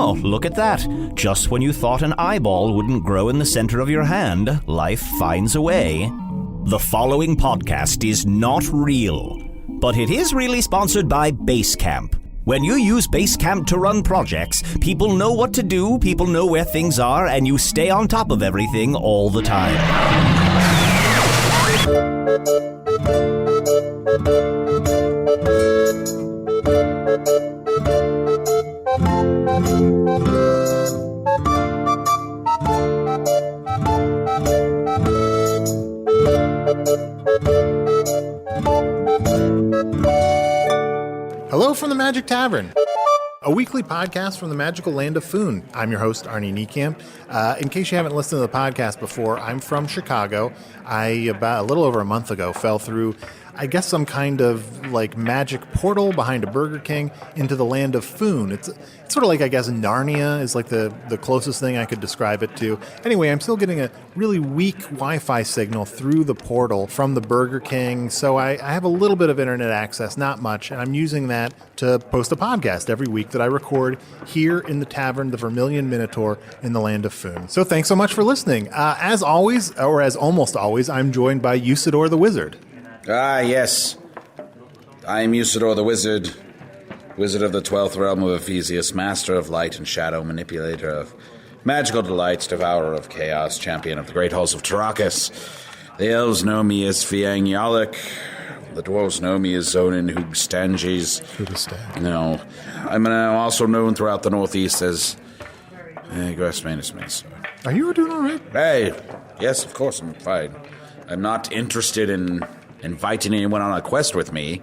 Oh, look at that. Just when you thought an eyeball wouldn't grow in the center of your hand, life finds a way. The following podcast is not real, but it is really sponsored by Basecamp. When you use Basecamp to run projects, people know what to do, people know where things are, and you stay on top of everything all the time. Hello from the Magic Tavern, a weekly podcast from the magical land of Foon. I'm your host, Arnie Niekamp. In case you haven't listened to the podcast before, I'm from Chicago. I, about a little over a month ago, fell through, I guess, some kind of like magic portal behind a Burger King into the land of Foon. It's sort of like, I guess, Narnia is like the closest thing I could describe it to. Anyway, I'm still getting a really weak Wi-Fi signal through the portal from the Burger King, so I have a little bit of internet access, not much, and I'm using that to post a podcast every week that I record here in the Tavern, the Vermilion Minotaur in the land of Foon. So thanks so much for listening. As always, or as almost always, I'm joined by Usidore the Wizard. Ah, yes. I am Usidore the Wizard, wizard of the 12th realm of Ephesius, master of light and shadow, manipulator of magical delights, devourer of chaos, champion of the great halls of Tarakas. The elves know me as Fiang Yalik. The dwarves know me as Zonin Hoogstanges. No, I'm also known throughout the northeast as Grassmanismus. Are you doing all right? Hey, yes, of course, I'm fine. I'm not interested in inviting anyone on a quest with me.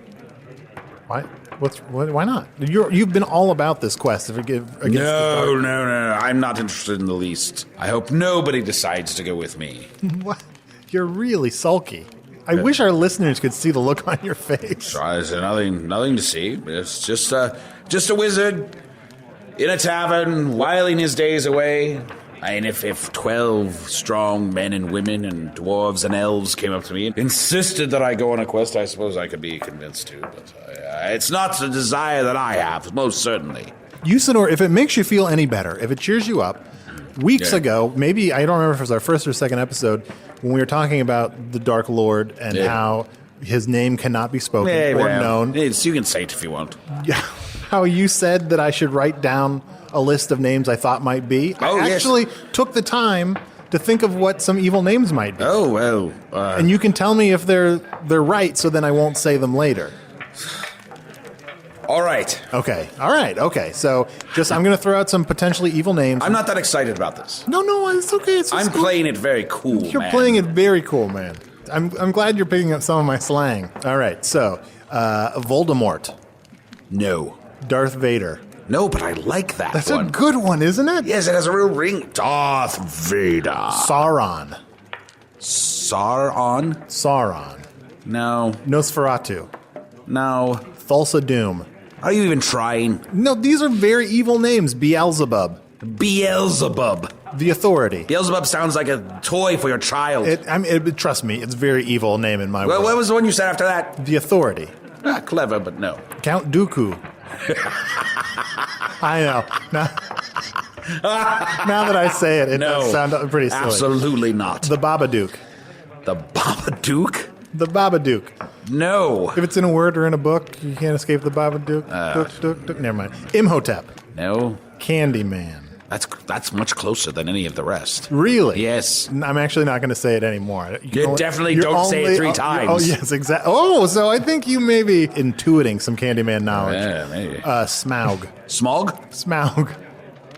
Why? Why not? You've been all about this quest against the dark. No. I'm not interested in the least. I hope nobody decides to go with me. What? You're really sulky. I wish our listeners could see the look on your face. There's nothing to see. It's just a wizard in a tavern, whiling his days away. I mean, if 12 strong men and women and dwarves and elves came up to me and insisted that I go on a quest, I suppose I could be convinced to. But it's not a desire that I have, most certainly. Usidore, if it makes you feel any better, if it cheers you up, weeks ago, maybe, I don't remember if it was our first or second episode, when we were talking about the Dark Lord and how his name cannot be spoken or known. You can say it if you want. Yeah, how you said that I should write down a list of names I thought might be. I actually took the time to think of what some evil names might be. Oh, well. And you can tell me if they're right, so then I won't say them later. All right. Okay. So I'm going to throw out some potentially evil names. I'm not that excited about this. No, it's okay. I'm playing it very cool, You're playing it very cool, man. I'm glad you're picking up some of my slang. All right, so Voldemort. No. Darth Vader. No, but I like that That's one. a good one, isn't it? Yes, it has a real ring. Darth Vader. Sauron. Sauron? No. Nosferatu. No. Thulsa Doom. Are you even trying? No, these are very evil names. Beelzebub. The Authority. Beelzebub sounds like a toy for your child. Trust me, it's a very evil name in my world. What was the one you said after that? The Authority. Clever, but no. Count Dooku. I know. Now that I say it, does sound pretty silly. Absolutely not. The Babadook. The Babadook? The Babadook. No. If it's in a word or in a book, you can't escape the Babadook. Dook. Never mind. Imhotep. No. Candyman. That's much closer than any of the rest. Really? Yes. I'm actually not going to say it anymore. You definitely don't say it 3 times. Oh, yes, exactly. Oh, so I think you may be intuiting some Candyman knowledge. Yeah, maybe. Smaug. Smog? Smaug.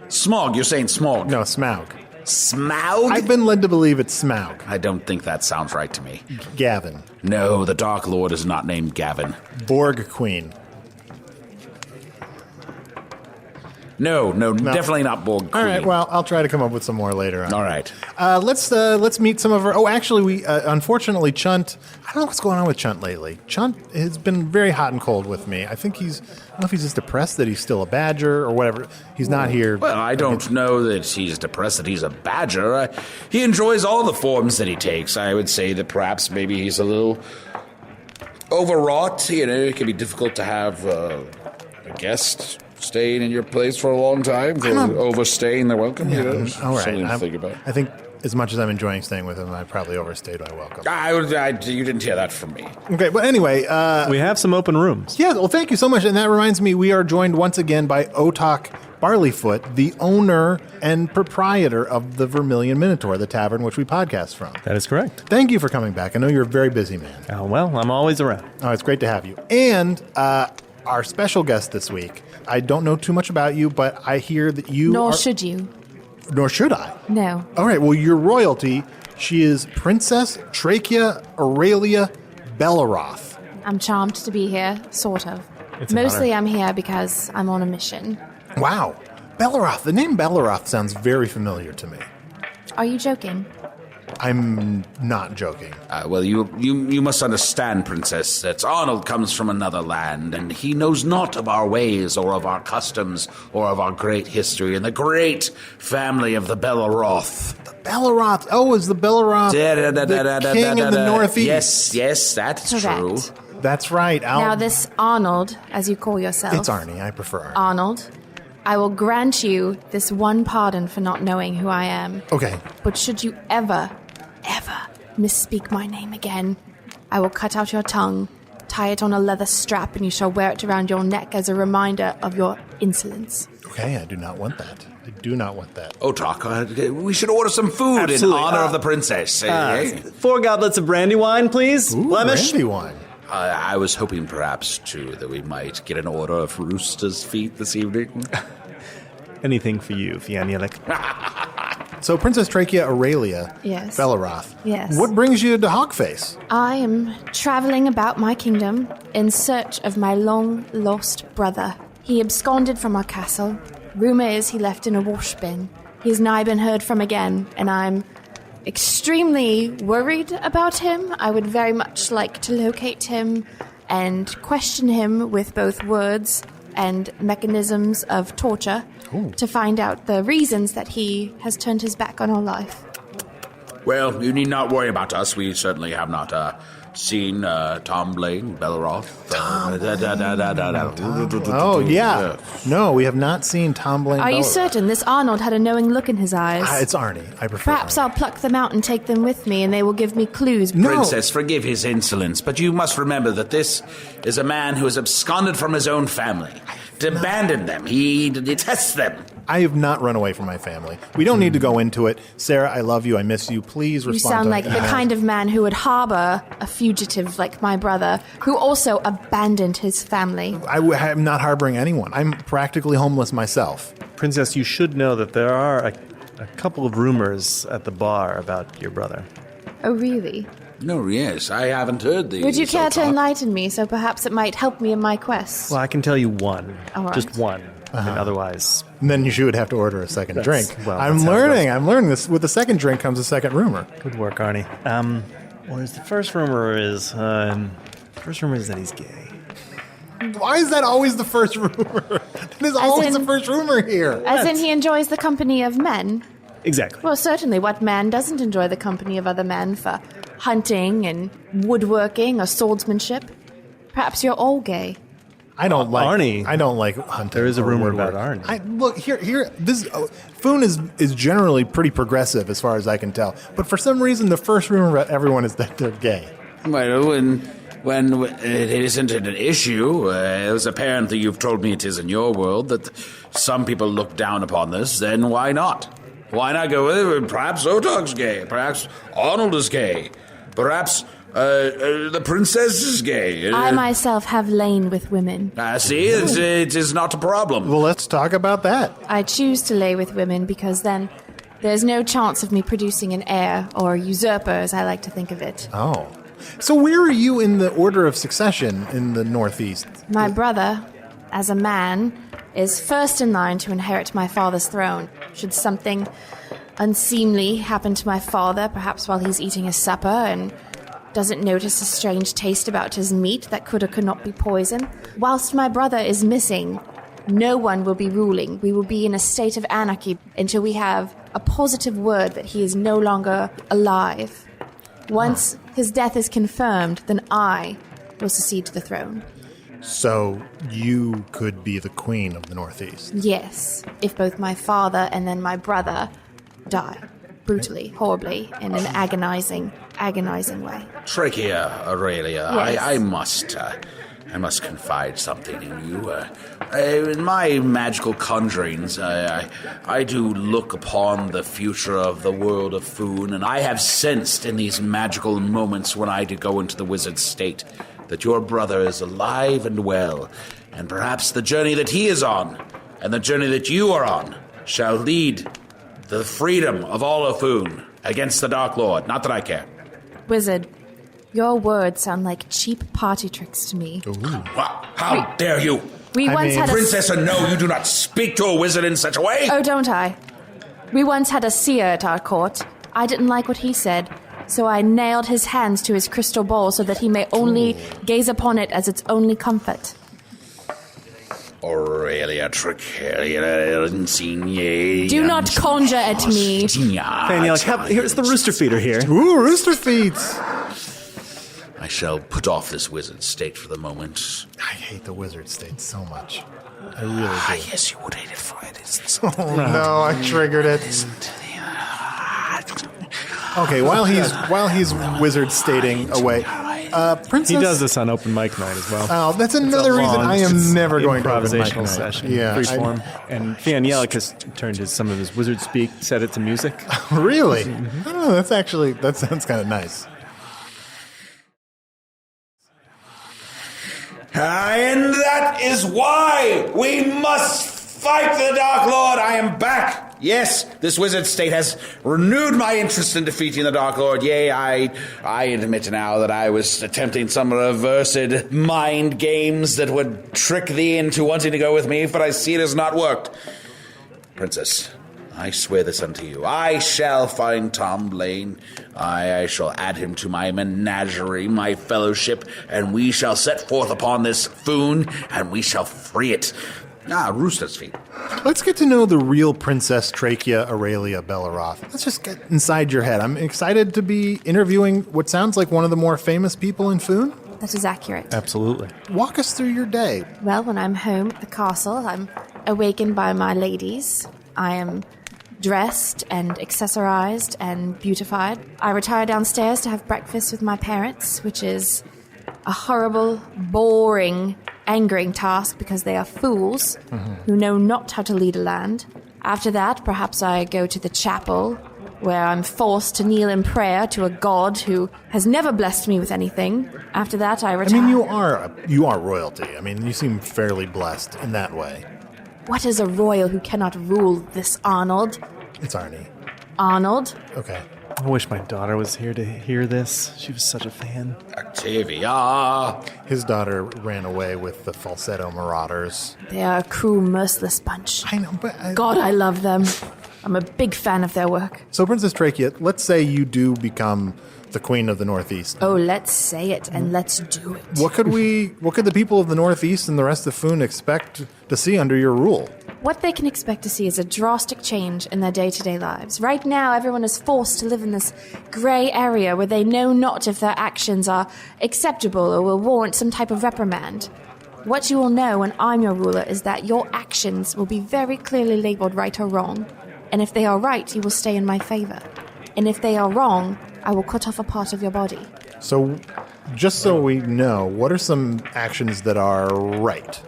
Smog, you're saying smog. No, Smaug. Smaug? I've been led to believe it's Smaug. I don't think that sounds right to me. Gavin. No, the Dark Lord is not named Gavin. Borg Queen. No, definitely not Borg Queen. All right, well, I'll try to come up with some more later on. All right. Let's meet some of our... Oh, actually, we unfortunately, Chunt... I don't know what's going on with Chunt lately. Chunt has been very hot and cold with me. I think I don't know if he's just depressed that he's still a badger or whatever. He's not here. Well, I don't know that he's depressed that he's a badger. He enjoys all the forms that he takes. I would say that perhaps maybe he's a little overwrought. It can be difficult to have a guest staying in your place for a long time, overstaying their welcome. Yeah, all right. Something to think about. I think as much as I'm enjoying staying with him, I probably overstayed my welcome. You didn't hear that from me. Okay, but anyway. We have some open rooms. Yeah, well, thank you so much. And that reminds me, we are joined once again by Otok Barleyfoot, the owner and proprietor of the Vermilion Minotaur, the tavern which we podcast from. That is correct. Thank you for coming back. I know you're a very busy man. Well, I'm always around. Oh, it's great to have you. And our special guest this week, I don't know too much about you, but I hear that you Nor should you. Nor should I. No. All right, well, your royalty, she is Princess Trachea-Aurelia Belaroth. I'm charmed to be here, sort of. It's an Mostly honor. I'm here because I'm on a mission. Wow. Belaroth. The name Belaroth sounds very familiar to me. Are you joking? I'm not joking. Well, you must understand, Princess, that Arnold comes from another land, and he knows not of our ways or of our customs or of our great history and the great family of the Belaroth. Belaroth. Oh, is the Belaroth the king in the northeast? Yes, that's true. Correct. That's right. Now this Arnold, as you call yourself. It's Arnie. I prefer Arnie. Arnold, I will grant you this one pardon for not knowing who I am. Okay. But should you ever misspeak my name again, I will cut out your tongue, tie it on a leather strap, and you shall wear it around your neck as a reminder of your insolence. Okay, I do not want that. I do not want that. Otok, we should order some food Absolutely. in honor of the princess. 4 goblets of brandy wine, please. Ooh, Blemish. brandy wine. I was hoping perhaps, too, that we might get an order of rooster's feet this evening. Anything for you, Fianulik. So, Princess Trachea-Aurelia Yes. Belaroth. Yes. What brings you to Hogface? I am traveling about my kingdom in search of my long-lost brother. He absconded from our castle. Rumor is he left in a wash bin. He's nigh been heard from again, and I'm extremely worried about him. I would very much like to locate him and question him with both words and mechanisms of torture to find out the reasons that he has turned his back on our life. Well, you need not worry about us. We certainly have not seen Tom Blaine, Belaroth. Oh, yeah. No, we have not seen Tom Blaine Are you Belaroth. certain this Arnold had a knowing look in his eyes? It's Arnie. I prefer Perhaps Arnie. I'll pluck them out and take them with me, and they will give me clues. No. Princess, forgive his insolence, but you must remember that this is a man who has absconded from his own family, abandoned them. He detests them. I have not run away from my family. We don't need to go into it. Sarah, I love you. I miss you. Please You respond sound to like my the email. kind of man who would harbor a fugitive like my brother, who also abandoned his family. I'm not harboring anyone. I'm practically homeless myself. Princess, you should know that there are a couple of rumors at the bar about your brother. Oh, really? No, yes, I haven't heard these. Would you care to Otok. enlighten me, so perhaps it might help me in my quest? Well, I can tell you one. All right. Just one. And otherwise... And then you would have to order a second That's- drink. well, I'm that's how it learning. goes. I'm learning this. With the second drink comes a second rumor. Good work, Arnie. Well, the first rumor is that he's gay. Why is that always the first rumor? That is always the first rumor here. As in he enjoys the company of men? Exactly. Well, certainly, what man doesn't enjoy the company of other men for hunting and woodworking or swordsmanship? Perhaps you're all gay. I don't like Arnie. I don't like hunting. There is a or rumor woodwork. about Arnie. Look here. This Foon is generally pretty progressive as far as I can tell. But for some reason, the first rumor about everyone is that they're gay. Well, when it isn't an issue, it was apparent that you've told me it is in your world, that some people look down upon this, then why not? Why not go with it? Perhaps Otok's gay. Perhaps Arnold is gay. Perhaps the princess is gay. I myself have lain with women. See, it is not a problem. Well, let's talk about that. I choose to lay with women because then there's no chance of me producing an heir, or usurper, as I like to think of it. Oh. So where are you in the order of succession in the Northeast? My brother, as a man, is first in line to inherit my father's throne. Should something unseemly happen to my father, perhaps while he's eating his supper and doesn't notice a strange taste about his meat that could or could not be poison, whilst my brother is missing, no one will be ruling. We will be in a state of anarchy until we have a positive word that he is no longer alive. Once his death is confirmed, then I will succeed to the throne. So you could be the queen of the Northeast. Yes, if both my father and then my brother die. Brutally, horribly, in an agonizing way. Trachea-Aurelia, Yes. I must confide something in you. In my magical conjurings, I do look upon the future of the world of Foon, and I have sensed in these magical moments when I do go into the wizard's state that your brother is alive and well, and perhaps the journey that he is on, and the journey that you are on, shall lead the freedom of all of Foon against the Dark Lord. Not that I care. Wizard, your words sound like cheap party tricks to me. How dare you? We once had Princess, no, you do not speak to a wizard in such a way. Oh, don't I? We once had a seer at our court. I didn't like what he said, so I nailed his hands to his crystal ball so that he may only gaze upon it as its only comfort. Aurelia, Trachea, Insigne. Do not conjure at me. Danielle, here's the rooster feeder here. Ooh, rooster feet! I shall put off this wizard state for the moment. I hate the wizard state so much. I really do. Yes, you would hate it for it. Oh no, I triggered it. Okay, while he's wizard stating away, Princess. He does this on open mic night as well. Oh, that's another reason I am never going to open mic improvisational night. session. Yeah, Freeform. And Danielle has turned some of his wizard speak, set it to music. Really? I don't know. That sounds kind of nice. And that is why we must fight the Dark Lord. I am back. Yes, this wizard state has renewed my interest in defeating the Dark Lord. Yea, I admit now that I was attempting some reversed mind games that would trick thee into wanting to go with me, but I see it has not worked. Princess, I swear this unto you. I shall find Tom Blaine. I shall add him to my menagerie, my fellowship, and we shall set forth upon this Foon, and we shall free it. Rooster's feet. Let's get to know the real Princess Trachea-Aurelia Belaroth. Let's just get inside your head. I'm excited to be interviewing what sounds like one of the more famous people in Foon. That is accurate. Absolutely. Walk us through your day. Well, when I'm home at the castle, I'm awakened by my ladies. I am dressed and accessorized and beautified. I retire downstairs to have breakfast with my parents, which is a horrible, boring, angering task because they are fools who know not how to lead a land. After that, perhaps I go to the chapel where I'm forced to kneel in prayer to a god who has never blessed me with anything. After that, I retire. I mean, you are royalty. I mean, you seem fairly blessed in that way. What is a royal who cannot rule this Arnold? It's Arnie. Arnold? Okay. I wish my daughter was here to hear this. She was such a fan. Octavia. His daughter ran away with the falsetto marauders. They are a cruel, merciless bunch. I know, but... God, I love them. I'm a big fan of their work. So, Princess Trachea, let's say you do become the Queen of the Northeast. Oh, let's say it and let's do it. What could the people of the Northeast and the rest of Foon expect to see under your rule? What they can expect to see is a drastic change in their day-to-day lives. Right now, everyone is forced to live in this grey area where they know not if their actions are acceptable or will warrant some type of reprimand. What you will know when I'm your ruler is that your actions will be very clearly labelled right or wrong. And if they are right, you will stay in my favour. And if they are wrong, I will cut off a part of your body. So, just so we know, what are some actions that are right?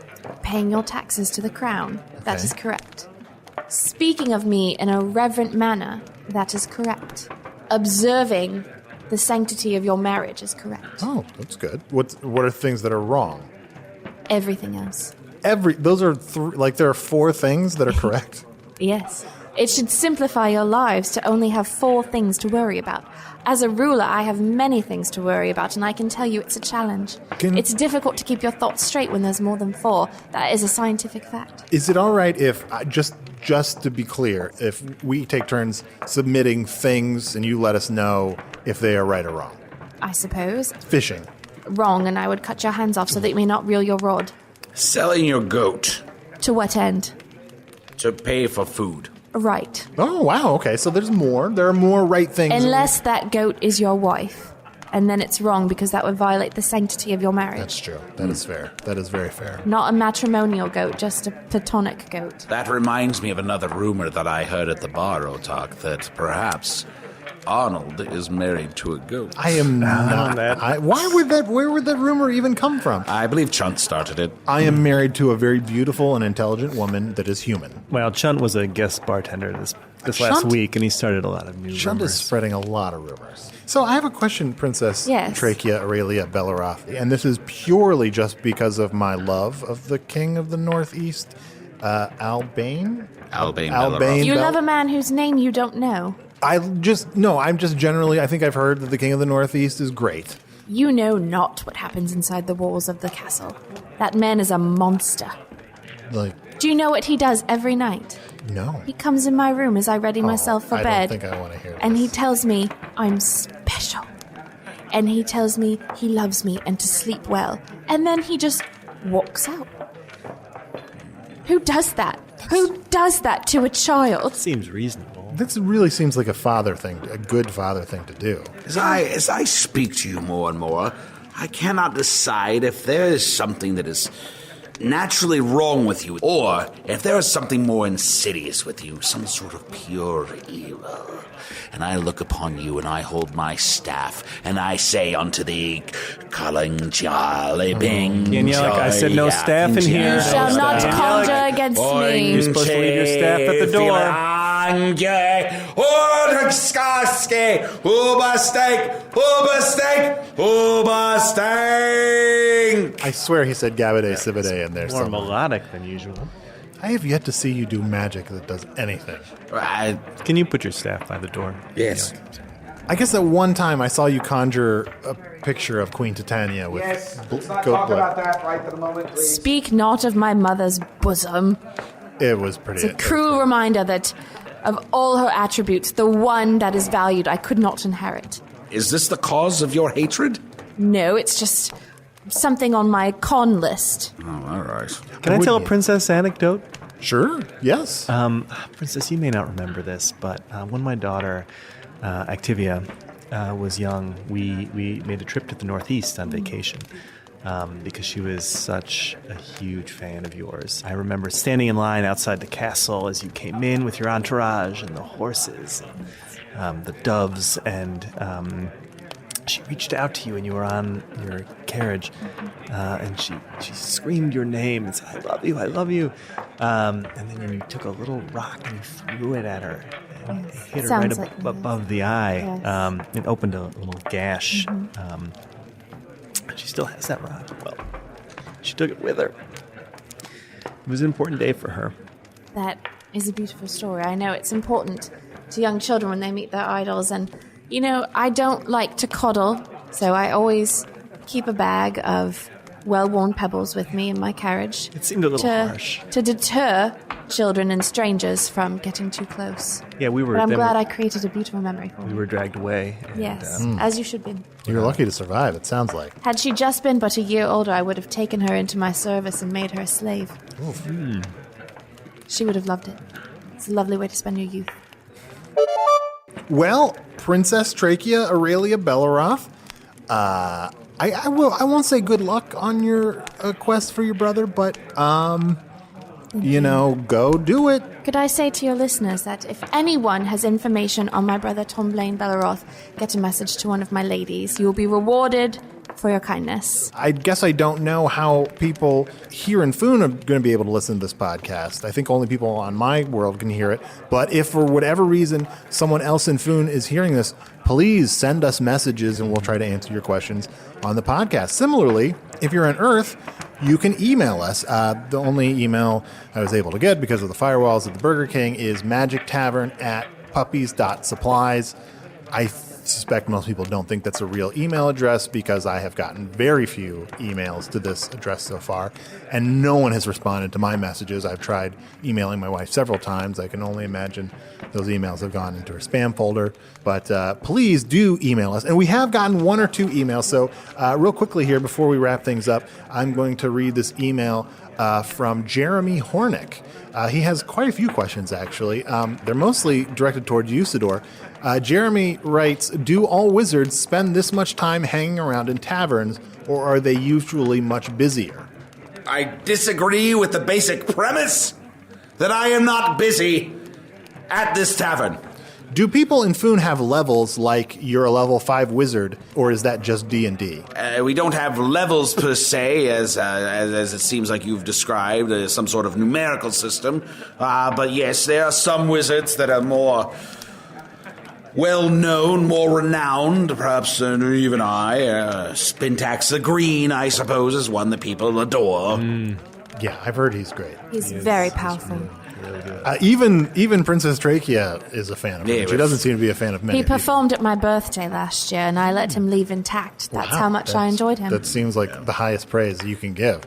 Paying your taxes to the crown. That Okay. is correct. Speaking of me in a reverent manner. That is correct. Observing the sanctity of your marriage is correct. Oh, that's good. What are things that are wrong? Everything else. Those are there are 4 things that are correct. Yes. It should simplify your lives to only have 4 things to worry about. As a ruler, I have many things to worry about, and I can tell you it's a challenge. It's difficult to keep your thoughts straight when there's more than 4. That is a scientific fact. Is it all right if, just to be clear, if we take turns submitting things and you let us know if they are right or wrong? I suppose. Fishing. Wrong, and I would cut your hands off so that you may not reel your rod. Selling your goat To what end? to pay for food. Right. Oh, wow. Okay, so there's more. There are more right things. Unless that goat is your wife. and then it's wrong because that would violate the sanctity of your marriage. That's true. That is fair. That is very fair. Not a matrimonial goat, just a platonic goat. That reminds me of another rumor that I heard at the bar, Otok, that perhaps Arnold is married to a goat. I am not. Where would that rumor even come from? I believe Chunt started it. I am married to a very beautiful and intelligent woman that is human. Well, Chunt was a guest bartender this last week, and he started a lot of new Chunt rumors. is spreading a lot of rumors. So I have a question, Princess Yes. Trachea-Aurelia Belaroth, and this is purely just because of my love of the King of the Northeast, Albane? Belaroth. You love a man whose name you don't know. I'm just generally, I think I've heard that the King of the Northeast is great. You know not what happens inside the walls of the castle. That man is a monster. Like, Do you know what he does every night? no. He comes in my room as I ready myself for I bed. don't think I want to hear And this. he tells me I'm special. And he tells me he loves me and to sleep well. And then he just walks out. Who does that? Who does that to a child? Seems reasonable. This really seems like a father thing, a good father thing to do. As I speak to you more and more, I cannot decide if there is something that is naturally wrong with you, or if there is something more insidious with you, some sort of pure evil. And I look upon you, and I hold my staff, and I say unto thee, Calling Jolly Bing. Yanyalik, I said no staff in here. You shall not conjure against me. You're supposed to leave your staff at the door. I swear he said Gabade Sibade in there More somewhere. melodic than usual. I have yet to see you do magic that does anything. Can you put your staff by the door? Yes. I guess at one time I saw you conjure a picture of Queen Titania with goat blood. that right at the moment, please. Speak not of my mother's bosom. It was pretty. It's a cruel reminder that of all her attributes, the one that is valued I could not inherit. Is this the cause of your hatred? No, it's just something on my con list. Oh, all right. Can I tell a Wouldn't princess anecdote? Sure. Yes. Princess, you may not remember this, but when my daughter, Activia, was young, we made a trip to the Northeast on vacation because she was such a huge fan of yours. I remember standing in line outside the castle as you came in with your entourage and the horses and the doves, and she reached out to you and you were on your carriage, and she screamed your name and said, I love you. And then you took a little rock and you threw it at her. And it hit her right Sounds like above the eye. Yes. It opened a little gash. She still has that rock. Well, she took it with her. It was an important day for her. That is a beautiful story. I know it's important to young children when they meet their idols. And, you know, I don't like to coddle, so I always keep a bag of well-worn pebbles with me in my carriage. It seemed a little harsh. To deter children and strangers from getting too close. Yeah, we were. But I'm then glad I created a beautiful memory for we her. were dragged away. And, Yes, as you should be. You're lucky to survive, it sounds like. Had she just been but a year older, I would have taken her into my service and made her a slave. She would have loved it. It's a lovely way to spend your youth. Well, Princess Trachea-Aurelia Belaroth, I won't say good luck on your quest for your brother, but go do it. Could I say to your listeners that if anyone has information on my brother Tom Blaine Belaroth, get a message to one of my ladies. You will be rewarded for your kindness. I guess I don't know how people here in Foon are going to be able to listen to this podcast. I think only people on my world can hear it. But if for whatever reason someone else in Foon is hearing this, please send us messages and we'll try to answer your questions on the podcast. Similarly, if you're on Earth, you can email us. The only email I was able to get because of the firewalls at the Burger King is magictavern@puppies.supplies. I suspect most people don't think that's a real email address because I have gotten very few emails to this address so far, and no one has responded to my messages. I've tried emailing my wife several times. I can only imagine those emails have gone into her spam folder. But please do email us. And we have gotten one or two emails. So real quickly here, before we wrap things up, I'm going to read this email from Jeremy Hornick. He has quite a few questions, actually. They're mostly directed towards Usidore. Jeremy writes, do all wizards spend this much time hanging around in taverns, or are they usually much busier? I disagree with the basic premise that I am not busy at this tavern. Do people in Foon have levels like you're a level 5 wizard, or is that just D&D? We don't have levels per se, as it seems like you've described, some sort of numerical system. But yes, there are some wizards that are more well-known, more renowned, perhaps even I. Spintax the Green, I suppose, is one that people adore. Yeah, I've heard he's great. He's very powerful. Even Princess Trachea is a fan of him. She doesn't seem to be a fan of many He performed at my birthday last year, and I let him leave intact. That's how much I enjoyed him. That seems like the highest praise you can give.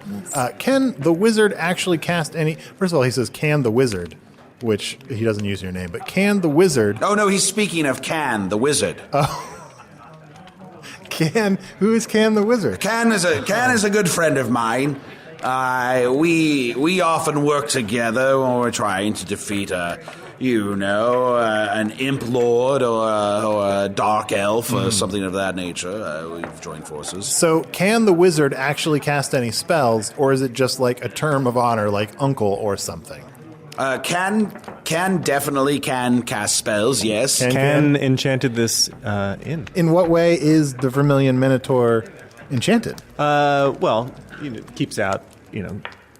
Can the wizard actually cast any... First of all, he says, can the wizard, which he doesn't use your name, but can the wizard... Oh, no, he's speaking of Can, the wizard. Who is Can the wizard? Can is a good friend of mine. We often work together when we're trying to defeat an imp lord or a dark elf or something of that nature. We've joined forces. So can the wizard actually cast any spells, or is it just like a term of honor like uncle or something? Can definitely cast spells, yes. Can enchanted this inn. In what way is the Vermilion Minotaur enchanted? Well, keeps out,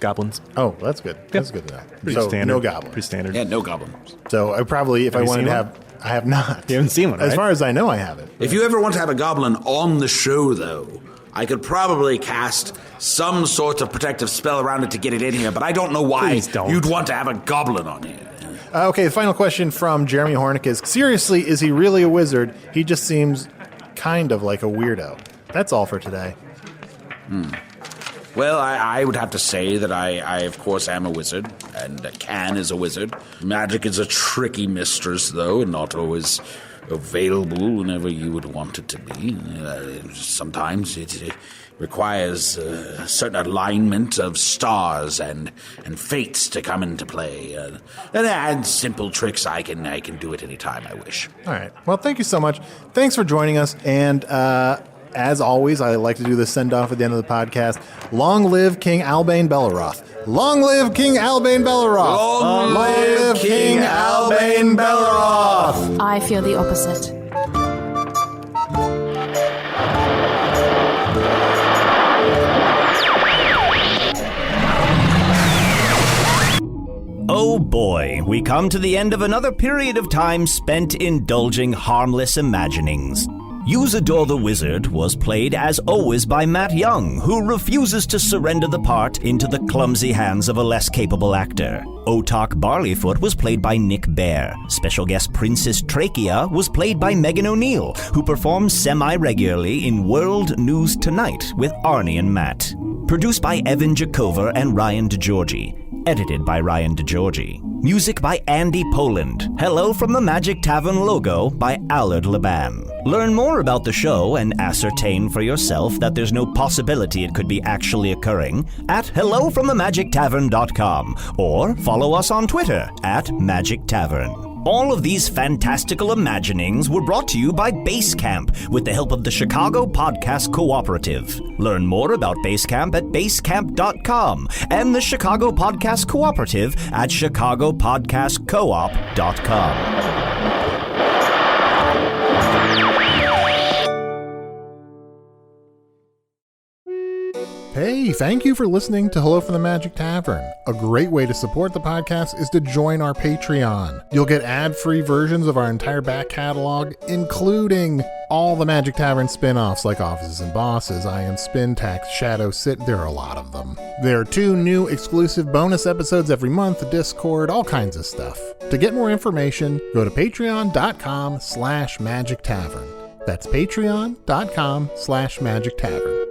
goblins. Oh, that's good. That's good to know. Pretty standard. No goblins. Pretty standard. Yeah, no goblins. So I probably, if I wanted to have... I have not. You haven't seen one, right? As far as I know, I haven't. If you ever want to have a goblin on the show, though, I could probably cast some sort of protective spell around it to get it in here, but I don't know why you'd want to have a goblin on here. Okay, the final question from Jeremy Hornick is, seriously, is he really a wizard? He just seems kind of like a weirdo. That's all for today. Well, I would have to say that I of course, am a wizard, and Can is a wizard. Magic is a tricky mistress, though, and not always available whenever you would want it to be. Sometimes it requires a certain alignment of stars and fates to come into play. And simple tricks, I can do it any time I wish. All right. Well, thank you so much. Thanks for joining us, and... as always, I like to do the send-off at the end of the podcast. Long live King Albane Belaroth. Long live King Albane Belaroth. Long live King Albane Belaroth. I feel the opposite. Oh boy, we come to the end of another period of time spent indulging harmless imaginings. Usidore the Wizard was played as always by Matt Young, who refuses to surrender the part into the clumsy hands of a less capable actor. Otok Barleyfoot was played by Nick Baer. Special guest Princess Trachea was played by Megan O'Neill, who performs semi-regularly in World News Tonight with Arnie and Matt. Produced by Evan Jacover and Ryan DiGiorgi. Edited by Ryan DiGiorgi. Music by Andy Poland. Hello from the Magic Tavern logo by Allard Laban. Learn more about the show and ascertain for yourself that there's no possibility it could be actually occurring at hellofromthemagictavern.com or follow us on Twitter at Magic Tavern. All of these fantastical imaginings were brought to you by Basecamp with the help of the Chicago Podcast Cooperative. Learn more about Basecamp at basecamp.com and the Chicago Podcast Cooperative at chicagopodcastcoop.com. Hey, thank you for listening to Hello from the Magic Tavern. A great way to support the podcast is to join our Patreon. You'll get ad-free versions of our entire back catalog, including all the Magic Tavern spin-offs like Offices and Bosses, Iron Spintax, Shadow Sit. There are a lot of them. There are 2 new exclusive bonus episodes every month, Discord, all kinds of stuff. To get more information, go to patreon.com/Magic Tavern. That's patreon.com/Magic Tavern.